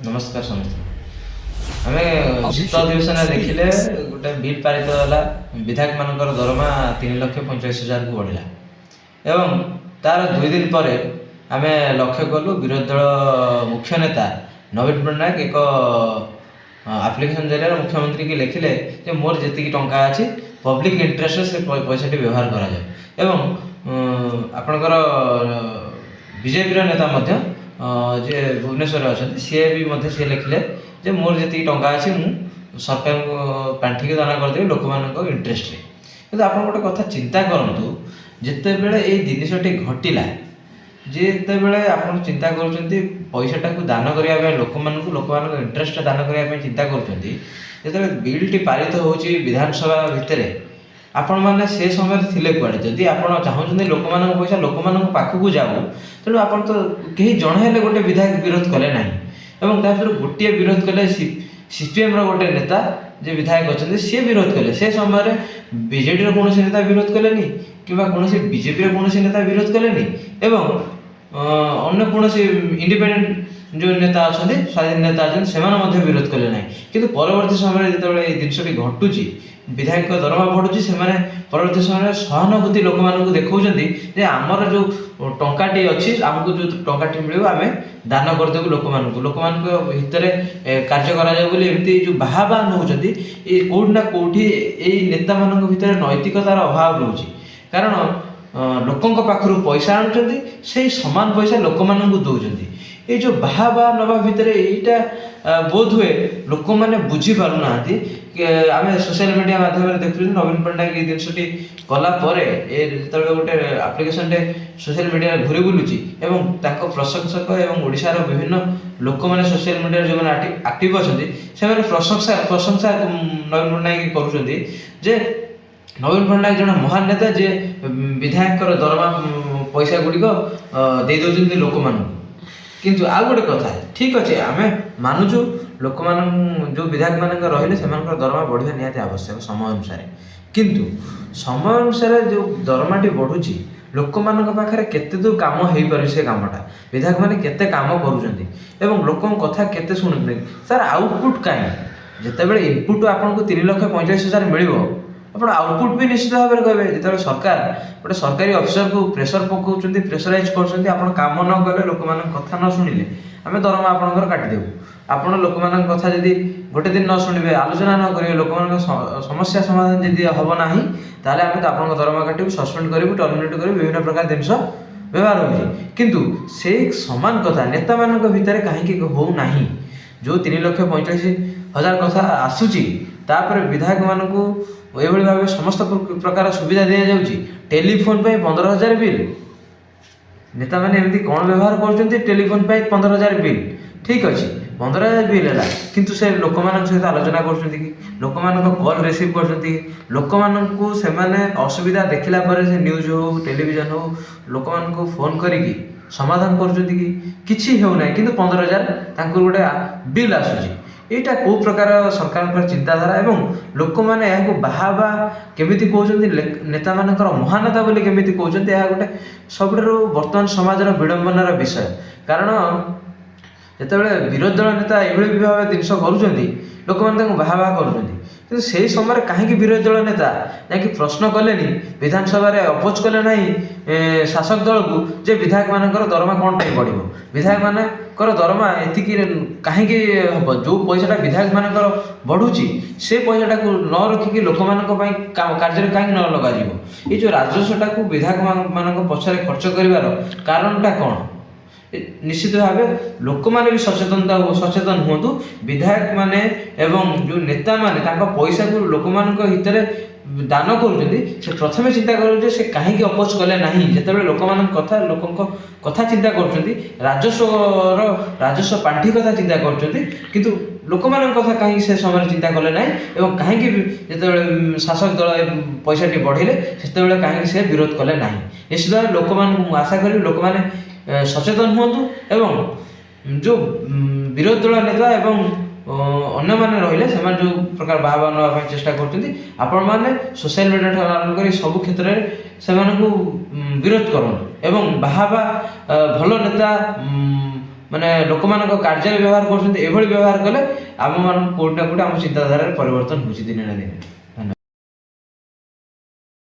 नमस्कार समस्त आम शीत अधिवेशन देखिले गोटे बिल पारित है विधायक मान दरमा 3,45,000 को बढ़ला एवं तार 2 दिन पर आम लक्ष्य कलु विरोधी दल मुख्य नेता नवीन पट्टनायक एक आप्लिकेसन जरिए मुख्यमंत्री की लिखिले जे मोर जी टंका अच्छी पब्लिक इंटरेस्ट से पैसा व्यवहार करा आपणकर बीजेपी नेता जे भुवनेश्वर अच्छा सी भी सी लिखिले जे मोर जी टंका अच्छी मु सरकार पांठि को दान करदेवी लोक मान इंटरेस्ट कि आप गोटे कथा चिंता करूँ जिते बड़े ये जिनसटी घटला जिते बड़े आप चिंता कर पैसाटा को दान करने लोक मान इंटरेस्ट दान करने चिंता कर बिलटी पारित हो विधानसभा भितर आपण मैंने से समय थिले कुआड़े जदि आप चाहते लोक मान पैसा लोक मान पाखक जाऊ तेणु आप तो कहीं जड़े गोटे विधायक विरोध कले ना एवं तापर गोटे विरोध कले सीपीएम गोटे नेता जे विधायक अच्छा सी विरोध कले से समय बीजेडी कौन नेता विरोध कले कि कौन बीजेपी कौन नेता विरोध कले एवं अन्य कौन इंडिपेंडेंट जो नेता अच्छा स्वाधीन नेता अच्छा से विरोध कले ना कि परवर्ती समय जो जिनसटी घटुची विधायक दरमा बढ़ुची से परवर्ती समय सहानुभूति लोक मानक देखते आमर जो टंकाटी अच्छी आमको जो टंकाटी मिले आम दान करदेबू लोक मान भितर कार्य करमती जो बाहा नौकरी कौटना कौटी नेता मान भितर नैतिकतार अभाव रोचे कारण लोकों पाखु पैसा आणुंट से सामान पैसा लोक मान दौरान ये जो बाहा नवा भितर यहीटा बोध हुए लोक मैंने बुझीपार ना आम सोशल मीडिया माध्यम देखु नवीन पट्टनायक ये जिनसटी कलापर जो गोटे आप्लिकेसन सोशल मीडिया घूरी बुलूची प्रशंसक एवं ओडिशार विभिन्न लोक मैंने सोशल मीडिया जो मैंने आक्टिव अच्छा से प्रशंसा नवीन पट्टनायक करुँचे नवीन पट्टनायक जन महान नेता जे विधायक दरमा पैसा गुड़िक दे दौरान लोक मानू किंतु आ गोटे कथा ठीक अच्छे आम मानुचु लोक मान जो विधायक मान रही से दरमा बढ़िया निहाती आवश्यक समय अनुसार किंतु समय अनुसार जो दरमाटी बढ़ुची लोक मान पाखे केते दूर काम हो पारे से कामटा विधायक मैंने केते काम करुँच लोक कथा केते शुणुते सर आउटपुट कहीं जिते इनपुट आपको 3,45,000 मिल आप आउटपुट भी निश्चित भाव में कहे जो सरकार गोटे सरकारी अफिसर को प्रेसर पकाउं प्रेसराइज कर काम न कले लोक मान कथा न शुणिले आम दरमा आपंकर काटिदेबू आप लोक मान कथा जदि गोटे दिन न शुणे आलोचना न करेंगे लोक मान समस्या समाधान जदि हम ना ताले आम तो आप दरमा काटू सस्पेंड करूँ टर्मिनेट करूँ विभिन्न प्रकार जिन व्यवहार हो किंतु से समान कथा नेता मान भितर कहीं होना जो 3,45,000 कथा आसूची तापर विधायक मानक ये भाव समस्त प्रकार सुविधा दी जाऊँगी टेलीफोन पर 15,000 बिल नेता मैंने एमती कौन व्यवहार कर टेलीफोन पर 15,000 बिल ठीक अच्छे 15,000 बिल है किंतु से लोक मान सहित आलोचना कर लोक मान कॉल रिसीव कर लोक मानू से असुविधा देखला से न्यूज हो टेलीविजन हो लोक मान फोन करी समाधान कर होना कि 15,000 गोटे बिल आसूची यहाँ कौ प्रकार सरकार चिंताधारा एवं लोक मैंने यहाँ बाहा केमी कहते नेता मान महानता बोली केमी कहते हैं गोटे सब बर्तमान समाजर विडंबनार विषय कारण जिते विरोधी दल नेता ये भाव जिनस कर लोक मैंने बाहा कर से समय कहीं विरोधी दल नेता जाकि प्रश्न कले विधानसभा अपोज कले ना शासक दल को जे विधायक मान दरमा कौन टाइम बढ़ विधायक मान दरमा एति कहीं हम जो पैसाटा विधायक मान बढ़ुची से पैसाटा को न रखिकी लोक मान कार्य कहीं न लग ये जो राजस्वटा को विधायक मान पछरे खर्च कर कारणटा कौन निश्चित भाव लोक मैंने भी सचेतन हूँ विधायक माने एवं जो नेता माने पैसा को लोक मान हितरे दान कर प्रथम चिंता कर कहीं अपोज कले ना जिते लोक मान कथा लोक कथा चिंता कर राजस्व पांठि कथा चिंता कर लोक मान कथा कहीं से समय चिंता कले ना कहीं जिते शासक दल पैसाटी बढ़े से कहीं से विरोध कले ना निश्चित भाव लोक मान आशा करी लोक मैंने सचेतन हूँ एवं जो विरोधी दल नेता एवं अन्य मैंने रहिले से जो प्रकार बाहा नापी चेष्टा कर सोशल मीडिया आरंभ कर सब क्षेत्र से विरोध करूँ एवं बाहा भल नेता ମାନେ ଲୋକମାନଙ୍କ କାର୍ଯ୍ୟରେ ବ୍ୟବହାର କରୁଛନ୍ତି, ଏଭଳି ବ୍ୟବହାର କଲେ ଆମମାନଙ୍କୁ କୋଉଠି ନା କୋଉଠି ଆମ ଚିନ୍ତାଧାରାରେ ପରିବର୍ତ୍ତନ ହେଉଛି ଦିନେ ନା ଦିନେ।